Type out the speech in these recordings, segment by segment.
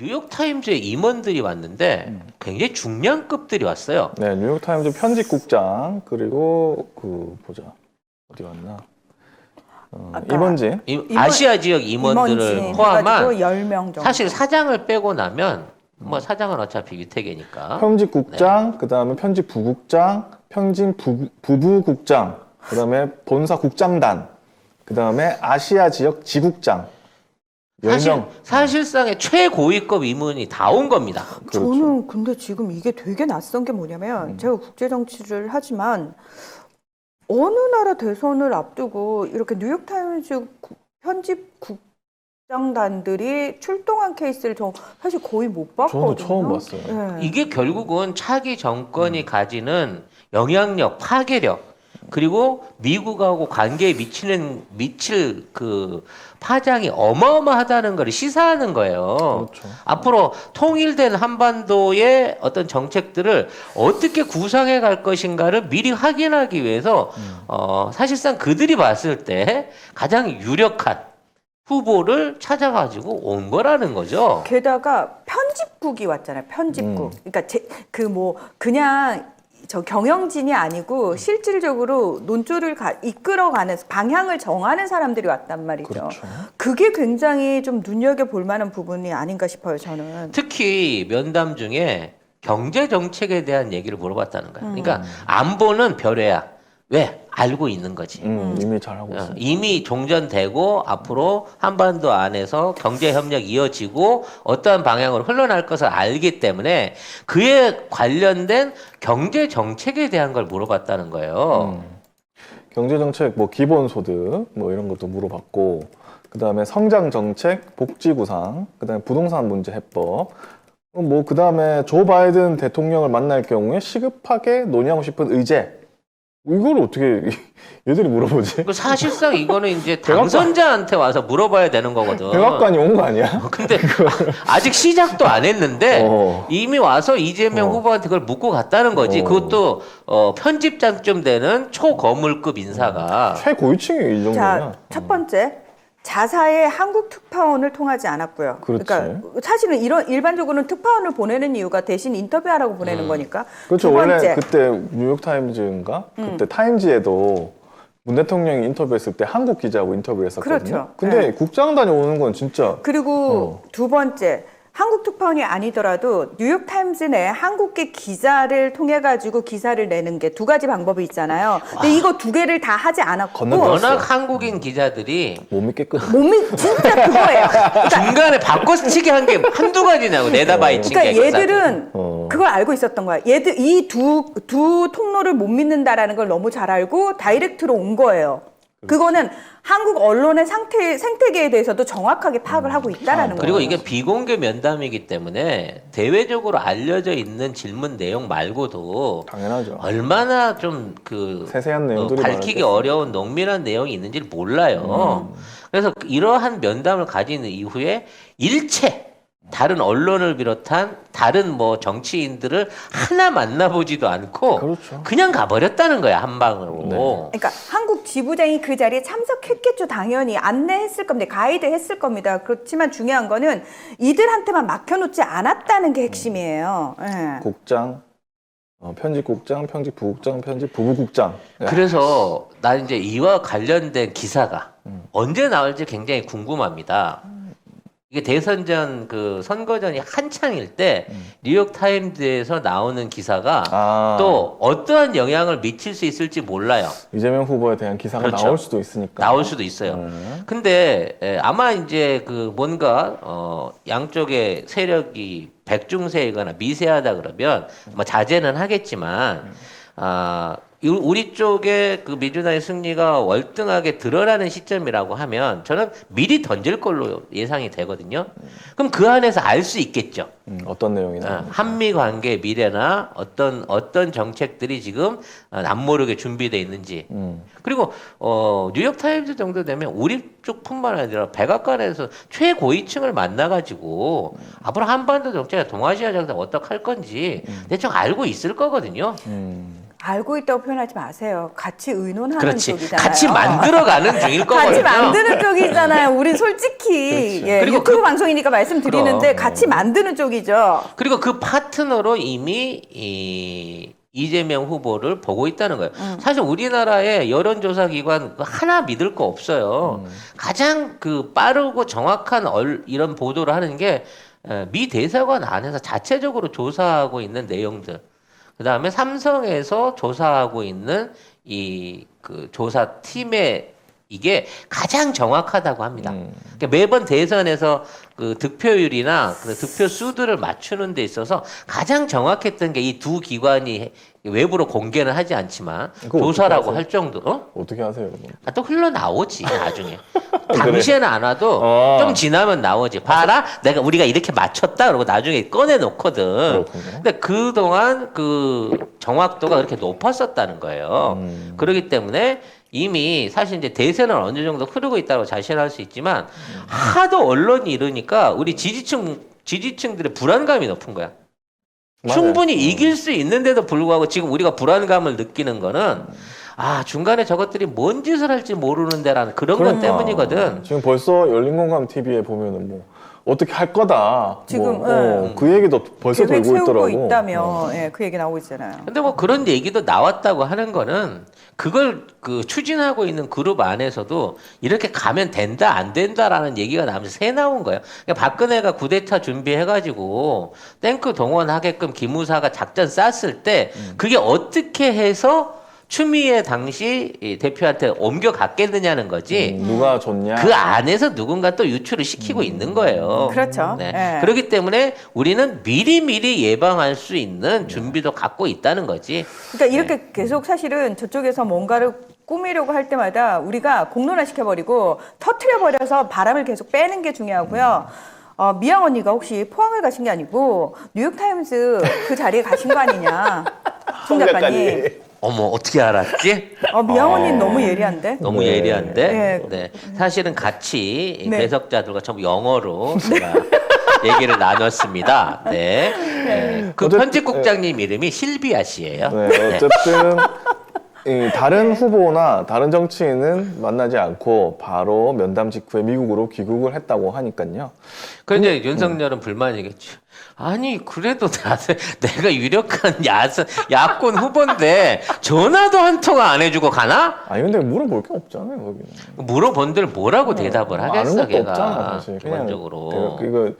뉴욕타임즈의 임원들이 왔는데 굉장히 중량급들이 왔어요. 네, 뉴욕타임즈 편집국장 그리고 보자 어디 갔나? 임원진. 아시아 지역 임원들을 포함한 10명 정도. 사실 사장을 빼고 나면 뭐 사장은 어차피 유태계니까. 편집국장, 그다음에 편집부국장, 부부국장, 그다음에 본사국장단, 그다음에 아시아 지역 지국장. 10명. 사실상의 최고위급 임원이 다 온 겁니다. 그렇죠. 저는 근데 지금 이게 되게 낯선 게 뭐냐면 제가 국제 정치를 하지만 어느 나라 대선을 앞두고 이렇게 뉴욕타임즈 편집 국장단들이 출동한 케이스를 저 사실 거의 못 봤거든요. 저도 처음 봤어요. 네. 이게 결국은 차기 정권이 가지는 영향력, 파괴력, 그리고 미국하고 관계에 미칠 그 파장이 어마어마하다는 걸 시사하는 거예요. 그렇죠. 앞으로 통일된 한반도의 어떤 정책들을 어떻게 구상해 갈 것인가를 미리 확인하기 위해서 사실상 그들이 봤을 때 가장 유력한 후보를 찾아가지고 온 거라는 거죠. 게다가 편집국이 왔잖아요. 편집국. 그러니까 그냥 저 경영진이 아니고 실질적으로 논조를 이끌어가는 방향을 정하는 사람들이 왔단 말이죠. 그렇죠. 그게 굉장히 좀 눈여겨볼 만한 부분이 아닌가 싶어요, 저는. 특히 면담 중에 경제 정책에 대한 얘기를 물어봤다는 거예요. 그러니까 안보는 별외야. 왜? 알고 있는 거지. 이미 잘하고 있어요. 이미 종전되고 앞으로 한반도 안에서 경제 협력 이어지고 어떠한 방향으로 흘러날 것을 알기 때문에 그에 관련된 경제 정책에 대한 걸 물어봤다는 거예요. 경제정책, 기본소득, 이런 것도 물어봤고, 그 다음에 성장정책, 복지구상, 그 다음에 부동산 문제 해법, 그 다음에 조 바이든 대통령을 만날 경우에 시급하게 논의하고 싶은 의제, 이걸 어떻게 얘들이 물어보지? 사실상 이거는 이제 당선자한테 와서 물어봐야 되는 거거든. 백악관이 온 거 아니야? 근데 아직 시작도 안 했는데 이미 와서 이재명 후보한테 그걸 묻고 갔다는 거지. 그것도 편집장쯤 되는 초거물급 인사가. 최고위층이 이 정도면. 자, 첫 번째. 자사의 한국 특파원을 통하지 않았고요. 그렇지. 그러니까 사실은 일반적으로는 특파원을 보내는 이유가 대신 인터뷰하라고 보내는 거니까. 그렇죠. 두 번째. 원래 그때 뉴욕타임즈인가? 그때 타임지에도 문 대통령이 인터뷰했을 때 한국 기자하고 인터뷰를 했었거든요. 그렇죠. 근데 네. 국장단이 오는 건 진짜. 그리고 두 번째. 한국 특파원이 아니더라도 뉴욕타임즈 내 한국계 기자를 통해 가지고 기사를 내는 게 두 가지 방법이 있잖아요. 근데 이거 두 개를 다 하지 않았고 건너뛰었어. 워낙 한국인 기자들이 몸이 깨끗해. 몸이 진짜 그거예요. 중간에 바꿔치기 한 게 한두 가지냐고 내다봐이 친 게. 그러니까 얘들은 어. 그걸 알고 있었던 거야. 얘들 이 두 통로를 못 믿는다라는 걸 너무 잘 알고 다이렉트로 온 거예요. 그거는 한국 언론의 생태계에 대해서도 정확하게 파악을 하고 있다라는 거예요. 그리고 이게 비공개 면담이기 때문에 대외적으로 알려져 있는 질문 내용 말고도 당연하죠. 얼마나 좀 세세한 내용들이 밝히기 많았겠어요. 어려운 농밀한 내용이 있는지를 몰라요. 그래서 이러한 면담을 가진 이후에 일체 다른 언론을 비롯한 다른 정치인들을 하나 만나보지도 않고 그렇죠. 그냥 가버렸다는 거야, 한 방으로. 네. 그러니까 한국 지부장이 그 자리에 참석했겠죠. 당연히 안내했을 겁니다. 가이드 했을 겁니다. 그렇지만 중요한 거는 이들한테만 맡겨놓지 않았다는 게 핵심이에요. 예. 국장, 편집국장, 편집부국장, 편집부부국장. 그래서 나 이제 이와 관련된 기사가 언제 나올지 굉장히 궁금합니다. 이게 대선 전 선거 전이 한창일 때 뉴욕 타임즈에서 나오는 기사가 또 어떠한 영향을 미칠 수 있을지 몰라요. 이재명 후보에 대한 기사가 그렇죠. 나올 수도 있으니까. 나올 수도 있어요. 근데 아마 이제 뭔가 양쪽의 세력이 백중세이거나 미세하다 그러면 자제는 하겠지만 우리 쪽에 민주당의 승리가 월등하게 드러나는 시점이라고 하면 저는 미리 던질 걸로 예상이 되거든요. 그럼 그 안에서 알 수 있겠죠. 어떤 내용이나. 한미 관계의 미래나 어떤 정책들이 지금 남모르게 준비되어 있는지. 그리고 뉴욕 타임즈 정도 되면 우리 쪽뿐만 아니라 백악관에서 최고위층을 만나가지고 앞으로 한반도 정책과 동아시아 정책 어떻게 할 건지 대충 알고 있을 거거든요. 알고 있다고 표현하지 마세요. 같이 의논하는 그렇지. 쪽이잖아요. 같이 만들어가는 중일 거거든요. 같이 만드는 쪽이잖아요. 우린 솔직히 예, 그리고 유튜브 방송이니까 말씀드리는데 같이 만드는 쪽이죠. 그리고 그 파트너로 이미 이재명 후보를 보고 있다는 거예요. 사실 우리나라의 여론조사 기관 하나 믿을 거 없어요. 가장 그 빠르고 정확한 이런 보도를 하는 게 미 대사관 안에서 자체적으로 조사하고 있는 내용들. 그 다음에 삼성에서 조사하고 있는 이 그 조사 팀의 이게 가장 정확하다고 합니다. 그러니까 매번 대선에서 그 득표율이나 그 득표 수들을 맞추는 데 있어서 가장 정확했던 게 이 두 기관이 외부로 공개는 하지 않지만 그거 조사라고 어떻게 할 정도. 어떻게 하세요? 그럼? 또 흘러나오지 나중에. 당시에는 안 와도 아. 좀 지나면 나오지. 봐라, 우리가 이렇게 맞췄다. 그러고 나중에 꺼내 놓거든. 그렇군요. 근데 그 동안 그 정확도가 그렇게 높았었다는 거예요. 그렇기 때문에 이미 사실 이제 대세는 어느 정도 흐르고 있다고 자신할 수 있지만 하도 언론이 이러니까 우리 지지층들의 불안감이 높은 거야. 맞아요. 충분히 이길 수 있는데도 불구하고 지금 우리가 불안감을 느끼는 거는 중간에 저것들이 뭔 짓을 할지 모르는데라는 그런 것 그러니까. 때문이거든. 지금 벌써 열린공감 TV에 보면은 뭐 어떻게 할 거다. 지금, 뭐, 그 얘기도 벌써 계획 돌고 세우고 있더라고. 있다며 예, 그 얘기 나오고 있잖아요. 근데 뭐 그런 얘기도 나왔다고 하는 거는 그걸 그 추진하고 있는 그룹 안에서도 이렇게 가면 된다 안 된다라는 얘기가 나오면서 새 나온 거예요. 그러니까 박근혜가 쿠데타 준비해가지고 탱크 동원하게끔 기무사가 작전 짰을 때 그게 어떻게 해서 추미애 당시 이 대표한테 옮겨갔겠느냐는 거지. 누가 좋냐? 그 안에서 누군가 또 유출을 시키고 있는 거예요. 그렇죠. 네. 예. 그렇기 때문에 우리는 미리미리 예방할 수 있는 준비도 갖고 있다는 거지. 그러니까 이렇게 계속 사실은 저쪽에서 뭔가를 꾸미려고 할 때마다 우리가 공론화 시켜버리고 터트려버려서 바람을 계속 빼는 게 중요하고요. 미영 언니가 혹시 포항을 가신 게 아니고 뉴욕타임스 그 자리에 가신 거 아니냐. 송 작가님. 어머, 어떻게 알았지? 미영 언니는 너무 예리한데? 너무 네. 예리한데. 네. 네. 사실은 같이 네. 배석자들과 전부 영어로 제가 얘기를 나눴습니다. 네. 네. 그 어쨌든, 편집국장님 이름이 실비아 씨예요. 네, 어쨌든 이 다른 후보나 다른 정치인은 만나지 않고 바로 면담 직후에 미국으로 귀국을 했다고 하니까요. 그런데 윤석열은 불만이겠죠. 아니 그래도 내가 유력한 야권 후보인데 전화도 한 통화 안 해주고 가나? 아니 근데 물어볼 게 없잖아요 거기는. 물어본들 뭐라고 대답을 아는 하겠어 것도 걔가. 없잖아 사실. 기본적으로. 이거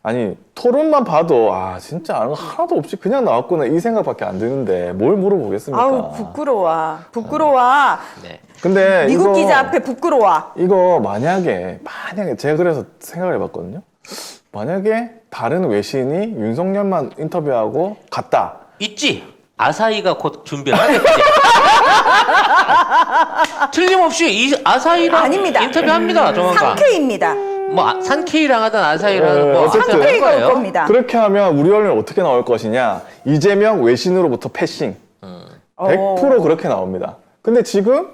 아니 토론만 봐도 진짜 아는 거 하나도 없이 그냥 나왔구나 이 생각밖에 안 드는데 뭘 물어보겠습니까? 아우 부끄러워. 네. 근데 미국 이거, 기자 앞에 부끄러워. 이거 만약에 제가 그래서 생각을 해봤거든요. 만약에 다른 외신이 윤석열만 인터뷰하고 갔다. 있지. 아사히가 곧 준비를 하겠지. 틀림없이 이 아사히랑 아닙니다. 인터뷰합니다. 조만간. 상쾌입니다. 뭐 산케이랑 하든 아사히랑 하든 뭐 어쨌든 하는 상쾌가 올 거예요. 겁니다. 그렇게 하면 우리 언론이 어떻게 나올 것이냐? 이재명 외신으로부터 패싱. 100% 그렇게 나옵니다. 근데 지금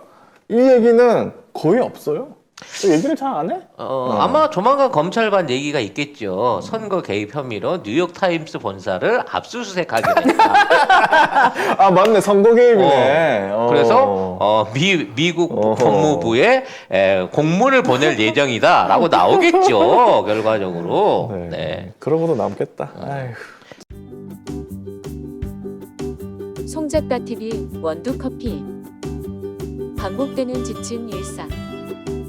이 얘기는 거의 없어요. 얘기를 잘 안 해? 아마 조만간 검찰관 얘기가 있겠죠. 선거 개입 혐의로 뉴욕타임스 본사를 압수수색하기로 했다. 맞네. 선거 개입이네. 그래서 미국 법무부에 공문을 보낼 예정이다라고 나오겠죠. 결과적으로. 네. 네. 그러고도 남겠다. 아휴. 송작가 TV 원두커피. 반복되는 지친 일상.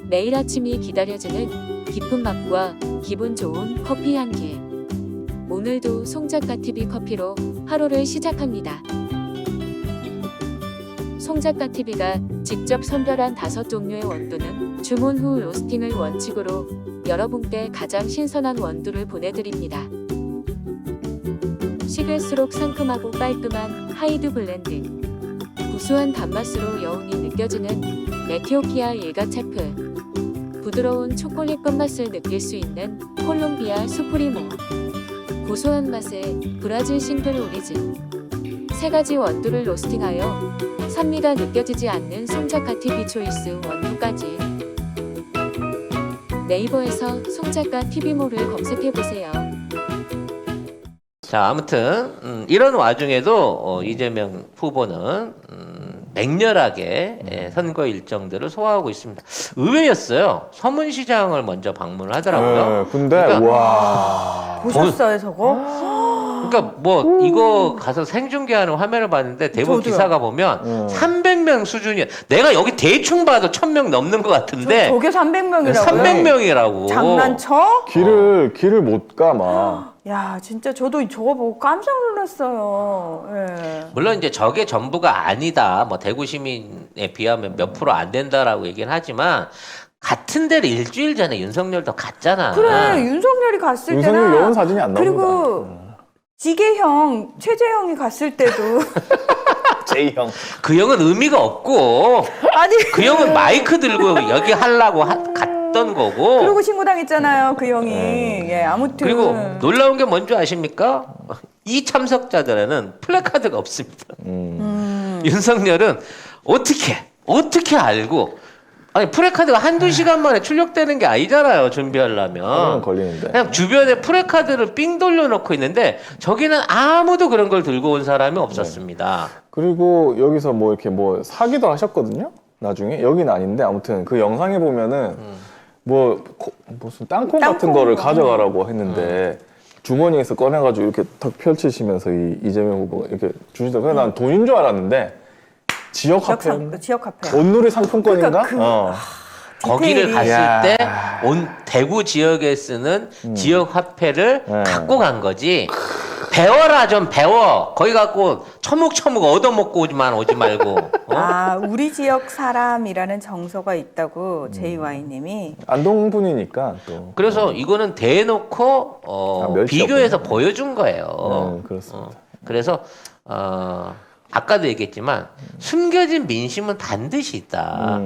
매일 아침이 기다려지는 깊은 맛과 기분 좋은 커피 향기. 오늘도 송작가 TV 커피로 하루를 시작합니다. 송작가 TV가 직접 선별한 5종류의 원두는 주문 후 로스팅을 원칙으로 여러분께 가장 신선한 원두를 보내드립니다. 식을수록 상큼하고 깔끔한 하이드 블렌드. 구수한 단맛으로 여운이 느껴지는 에티오피아 일가체프. 부드러운 초콜릿 끝맛을 느낄 수 있는 콜롬비아 수프리모. 고소한 맛의 브라질 싱글 오리진. 3가지 원두를 로스팅하여 산미가 느껴지지 않는 송작가 TV 초이스 원두까지. 네이버에서 송작가 TV몰을 검색해보세요. 자, 아무튼 이런 와중에도 이재명 후보는 맹렬하게 선거 일정들을 소화하고 있습니다. 의외였어요. 서문시장을 먼저 방문을 하더라고요. 네, 근데 그러니까 와. 보셨어요, 저거? 그러니까 뭐 이거 가서 생중계하는 화면을 봤는데 대부분 저도요. 기사가 보면 300명 수준이야. 내가 여기 대충 봐도 1000명 넘는 것 같은데 저게 300명이라고요? 300명이라고. 장난쳐? 길을 못 가, 막. 야, 진짜 저도 저거 보고 깜짝 놀랐어요. 예. 물론 이제 저게 전부가 아니다. 뭐 대구 시민에 비하면 몇 프로 안 된다라고 얘기는 하지만 같은 데를 일주일 전에 윤석열도 갔잖아. 그래, 윤석열이 갔을 윤석열 때나 여원 사진이 안 나옵니다. 그리고 지계형, 최재형이 갔을 때도 J형. 그 형은 의미가 없고 아니 그 형은 마이크 들고 여기 하려고 갔던 거고. 그러고 신고당했잖아요, 그 형이. 예, 아무튼 그리고 놀라운 게 뭔지 아십니까? 이 참석자들에는 플래카드가 없습니다. 윤석열은 어떻게 알고? 아니 플래카드가 한두 시간 만에 출력되는 게 아니잖아요. 준비하려면. 걸리는데. 그냥 주변에 플래카드를 삥 돌려놓고 있는데 저기는 아무도 그런 걸 들고 온 사람이 없었습니다. 그리고 여기서 뭐 이렇게 뭐 사기도 하셨거든요. 나중에 여기는 아닌데 아무튼 그 영상에 보면은 무슨 땅콩 같은 땅콩. 거를 가져가라고 했는데 주머니에서 꺼내가지고 이렇게 탁 펼치시면서 이재명 후보가 이렇게 주시더라고요. 그래서 난 돈인 줄 알았는데 지역 화폐, 지역 화폐. 온누리 상품권인가? 그러니까 거기를 디테일이. 갔을 야. 때 대구 지역에 쓰는 지역 화폐를 네. 갖고 간 거지. 배워라 좀 배워. 거기 갖고 처묵처묵 얻어먹고 오지 말고. 아, 우리 지역 사람이라는 정서가 있다고 JY님이. 안동 분이니까 또. 그래서 이거는 대놓고 멸치 비교해서 없군요. 보여준 거예요. 그렇습니다. 그래서 아까도 얘기했지만 숨겨진 민심은 반드시 있다.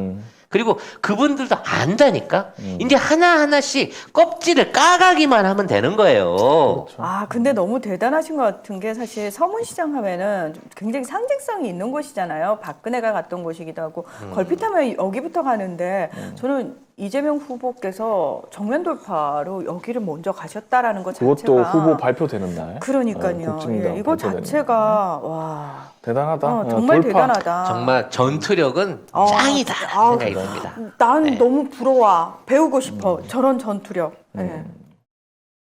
그리고 그분들도 안다니까. 이제 하나하나씩 껍질을 까가기만 하면 되는 거예요. 아, 근데 너무 대단하신 것 같은 게 사실 서문시장 하면은 굉장히 상징성이 있는 곳이잖아요. 박근혜가 갔던 곳이기도 하고 걸핏하면 여기부터 가는데 저는 이재명 후보께서 정면 돌파로 여기를 먼저 가셨다라는 것 자체가 그것도 후보 발표되는 날. 그러니까요. 국진당 예, 이거 발표되는 자체가 와 대단하다. 정말 돌파. 대단하다. 정말 전투력은 짱이다 아, 생각이 듭니다. 난 네. 너무 부러워. 배우고 싶어. 저런 전투력. 예.